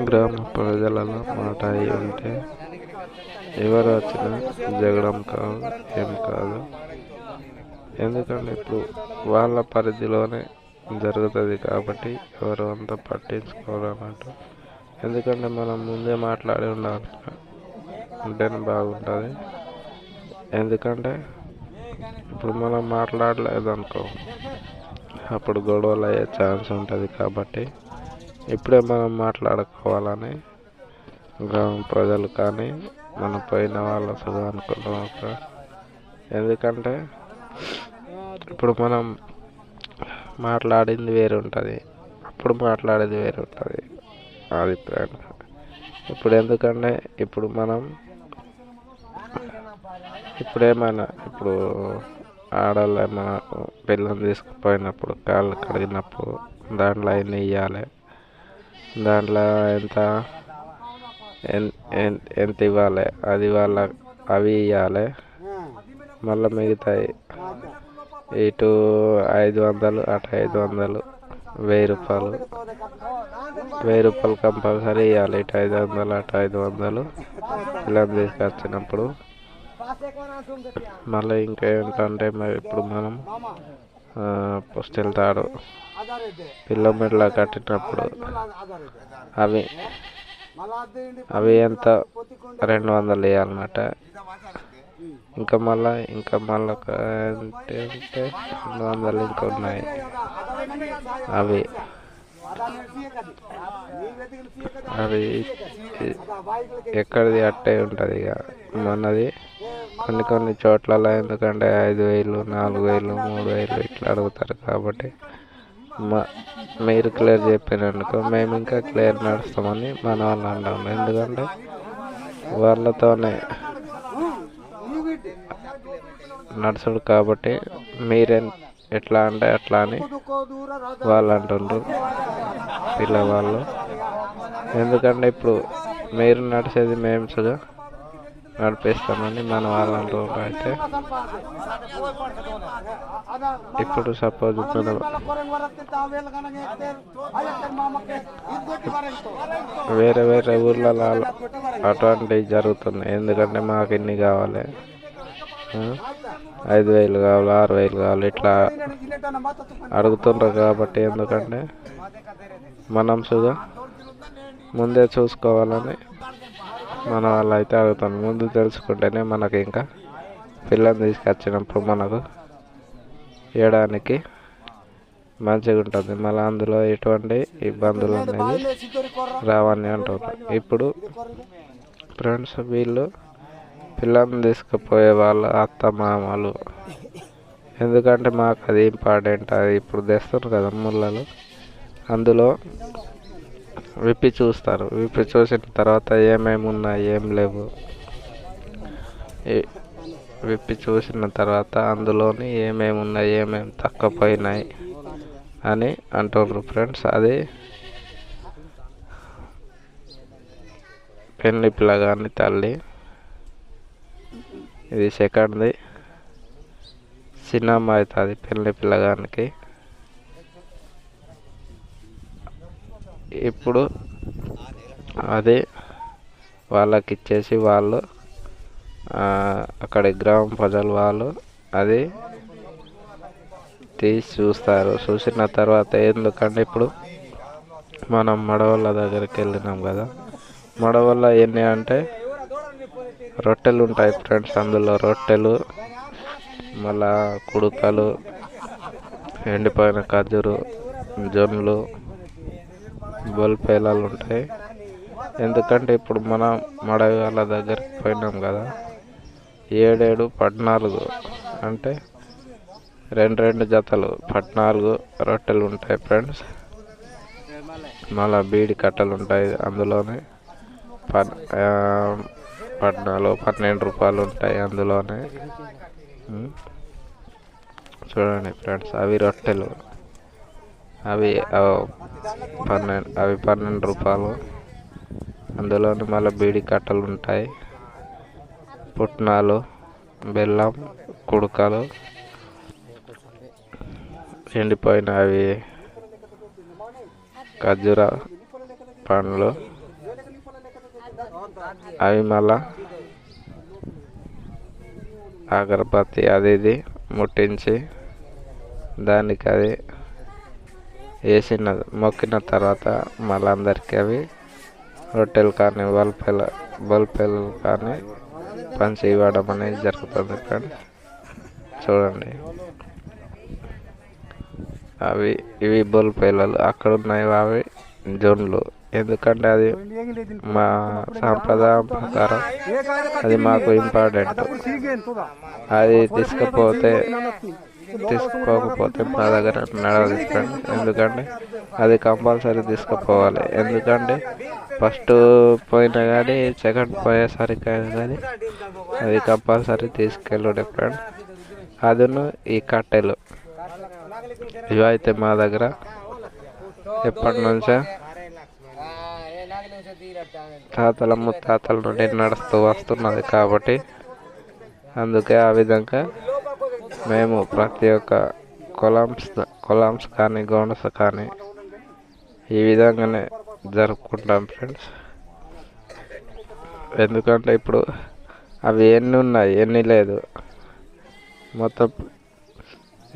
గ్రామ ప్రజలలో మాట అయి ఉంటే ఎవరు వచ్చినా జగడం కాదు, ఏం కాదు. ఎందుకంటే ఇప్పుడు వాళ్ళ పరిధిలోనే జరుగుతుంది కాబట్టి ఎవరు అంత పట్టించుకోరు అన్నట్టు. ఎందుకంటే మనం ముందే మాట్లాడి ఉండాలి, ఉంటేనే బాగుంటుంది. ఎందుకంటే ఇప్పుడు మనం మాట్లాడలేదు అనుకో, అప్పుడు గొడవలు అయ్యే ఛాన్స్ ఉంటుంది. కాబట్టి ఇప్పుడే మనం మాట్లాడుకోవాలని గ్రామ ప్రజలు కానీ మన పోయిన వాళ్ళ సుగా అనుకున్నాం. ఎందుకంటే ఇప్పుడు మనం మాట్లాడింది వేరు ఉంటుంది, అప్పుడు మాట్లాడేది వేరు ఉంటుంది. అది ఫ్రెండ్స్. ఇప్పుడు ఎందుకంటే ఇప్పుడు మనం ఇప్పుడు ఆడవాళ్ళు ఏమైనా పిల్లల్ని తీసుకుపోయినప్పుడు కాళ్ళు కడిగినప్పుడు దాంట్లో అన్నీ ఇవ్వాలి. దాంట్లో ఎంత ఇవ్వాలి, అది అవి ఇవ్వాలి. మళ్ళీ మిగతాయి ఇటు 500, అటు 500, 1000 రూపాయలు, 1000 రూపాయలు కంపల్సరీ ఇవ్వాలి. ఇటు 500, అటు 500 పిల్లల్ని తీసుకొచ్చినప్పుడు. మళ్ళీ ఇంకా ఏంటంటే మరి ఇప్పుడు మనం పుస్తెల తాడు పిల్ల మెడలో కట్టినప్పుడు అవి ఎంత 200 వేయాలన్నమాట. ఇంకా మళ్ళీ అంటే 200 ఇంకా ఉన్నాయి. అవి ఎక్కడిది అట్టే ఉంటుంది. ఇక మనది కొన్ని చోట్లలో ఎందుకంటే 5000, 4000, 3000 ఇట్లా అడుగుతారు. కాబట్టి మీరు క్లియర్ చెప్పినందుకు మేము ఇంకా క్లియర్ నడుస్తామని మన వాళ్ళు అంటాము. ఎందుకంటే వాళ్ళతోనే నడుచుడు కాబట్టి మీరే ఎట్లా అంటే అట్లా అని వాళ్ళు అంటుండ్రు పిల్లవాళ్ళు. ఎందుకంటే ఇప్పుడు మీరు నడిచేది మేము సుగా నడిపిస్తామని మన వాళ్ళు అంటుండ్రు. అయితే ఇప్పుడు సపోజ్ వేరే వేరే ఊర్లలో అటువంటివి జరుగుతున్నాయి. ఎందుకంటే మాకు ఇన్ని కావాలి, 5000 కావాలి, 6000 కావాలి, ఇట్లా అడుగుతుండ్రు. కాబట్టి ఎందుకంటే మనం సుగా ముందే చూసుకోవాలని మన వాళ్ళు అయితే అడుగుతాను. ముందు తెలుసుకుంటేనే మనకి ఇంకా పిల్లల్ని తీసుకొచ్చినప్పుడు మనకు ఇవ్వడానికి మంచిగా ఉంటుంది. మళ్ళీ అందులో ఎటువంటి ఇబ్బందులు అనేది రావని అంటారు. ఇప్పుడు ఫ్రెండ్స్ వీళ్ళు పిల్లల్ని తీసుకుపోయే వాళ్ళు అత్త మామలు. ఎందుకంటే మాకు అది ఇంపార్టెంట్. అది ఇప్పుడు తెస్తారు కదా ముళ్ళలు, అందులో విప్పి చూస్తారు. విప్పి చూసిన తర్వాత ఏమేమి ఉన్నాయి, ఏం లేవు. విప్పి చూసిన తర్వాత అందులోని ఏమేమి ఉన్నాయి, ఏమేమి తక్కువపోయినాయి అని అంటున్నారు ఫ్రెండ్స్. అది పెళ్లి పిల్లగాని తల్లి, ఇది సెకండ్ది చిన్నమ్మ అవుతుంది పెళ్లి పిల్లగానికి. ఇప్పుడు అది వాళ్ళకి ఇచ్చేసి వాళ్ళు అక్కడి గ్రామ ప్రజలు వాళ్ళు అది తీసి చూస్తారు. చూసిన తర్వాత ఎందుకంటే ఇప్పుడు మనం మడవళ్ళ దగ్గరికి వెళ్ళినాం కదా, మడవళ్ళ ఎన్ని అంటే రొట్టెలు ఉంటాయి ఫ్రెండ్స్. అందులో రొట్టెలు, మళ్ళా కుడుకలు, ఎండిపోయిన ఖర్జూరు, జొన్నలు, బొల్పేలాలు ఉంటాయి. ఎందుకంటే ఇప్పుడు మనం మడవళ్ళ దగ్గరికి పోయినాం కదా, 7, 14 అంటే 2 జతలు 14 రొట్టెలు ఉంటాయి ఫ్రెండ్స్. మళ్ళీ బీడి కట్టలు ఉంటాయి. అందులోనే 12 రూపాయలు ఉంటాయి అందులోనే. చూడండి ఫ్రెండ్స్, అవి రొట్టెలు, అవి 12 రూపాయలు. అందులోని మళ్ళీ బీడి కట్టలు ఉంటాయి, పుట్నాలు, బెల్లం, కుడుకలు, ఎండిపోయిన అవి ఖర్జూర పండ్లు అవి మళ్ళా అగరబత్తి అది ఇది ముట్టించి దానికి అది వేసిన మొక్కిన తర్వాత మళ్ళీ అందరికీ అవి రొట్టెలు కానీ బల్పేలు కానీ పంచి ఇవ్వడం అనేది జరుగుతుంది ఫ్రెండ్స్. చూడండి ఇవి బల్పేలలు, అక్కడ ఉన్నాయి అవి జొన్లు. ఎందుకంటే అది మా సాంప్రదాయం ప్రకారం అది మాకు ఇంపార్టెంట్. అది తీసుకోకపోతే మా దగ్గర నడవదు ఫ్రెండ్స్. ఎందుకంటే అది కంపల్సరీ తీసుకుపోవాలి. ఎందుకంటే ఫస్ట్ పోయినా కానీ సెకండ్ పోయేసరికి కానీ అది కంపల్సరీ తీసుకెళ్ళుడే ఫ్రెండ్స్. అదును ఈ కట్టెలు ఇవైతే మా దగ్గర ఎప్పటి నుంచో తాతల ముత్తాతల నుండి నడుస్తూ వస్తున్నది కాబట్టి అందుకే ఆ విధంగా మేము ప్రతి ఒక్క కొలామ్స్ కానీ గౌన్స్ కానీ ఈ విధంగానే జరుపుకుంటాం ఫ్రెండ్స్. ఎందుకంటే ఇప్పుడు అవి ఎన్ని ఉన్నాయి ఎన్ని లేదు మొత్తం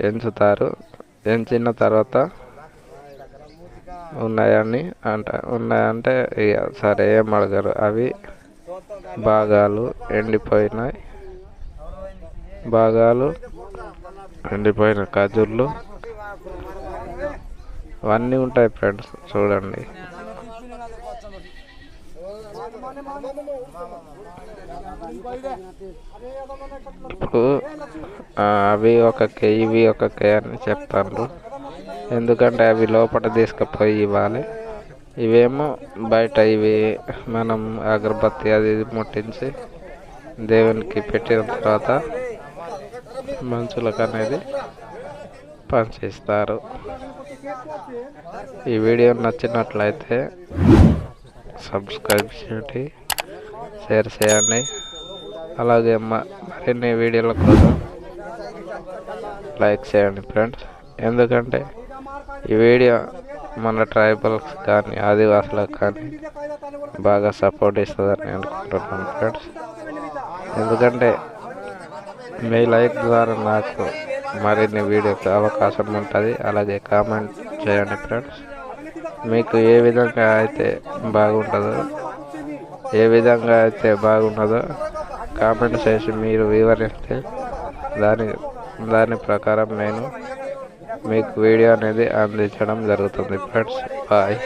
ఎంచుతారు. ఎంచిన తర్వాత ఉన్నాయంటే ఇక సరే ఏం అడగరు. అవి భాగాలు ఎండిపోయిన ఖజూర్లు అవన్నీ ఉంటాయి ఫ్రెండ్స్. చూడండి ఇప్పుడు అవి ఒక కే ఇవి ఒక కే అని చెప్తాను. ఎందుకంటే అవి లోపల తీసుకుపోయి ఇవ్వాలి. ఇవేమో బయట ఇవి మనం అగరబత్తి అది ముట్టించి దేవునికి పెట్టిన తర్వాత మనుషులకు అనేది పంచిస్తారు. ఈ వీడియో నచ్చినట్లయితే సబ్స్క్రైబ్ చేయండి, షేర్ చేయండి. అలాగే మరిన్ని వీడియోల కోసం లైక్ చేయండి ఫ్రెండ్స్. ఎందుకంటే ఈ వీడియో మన ట్రైబల్స్ కానీ ఆదివాసులకు కానీ బాగా సపోర్ట్ ఇస్తుందని అనుకుంటున్నాను ఫ్రెండ్స్. ఎందుకంటే మీ లైక్ ద్వారా నాకు మరిన్ని వీడియోకి అవకాశం ఉంటుంది. అలాగే కామెంట్ చేయండి ఫ్రెండ్స్. మీకు ఏ విధంగా అయితే బాగున్నదో కామెంట్ చేసి మీరు వివరిస్తే దాని ప్రకారం నేను మీకు వీడియో అనేది అందించడం జరుగుతుంది ఫ్రెండ్స్. బాయ్.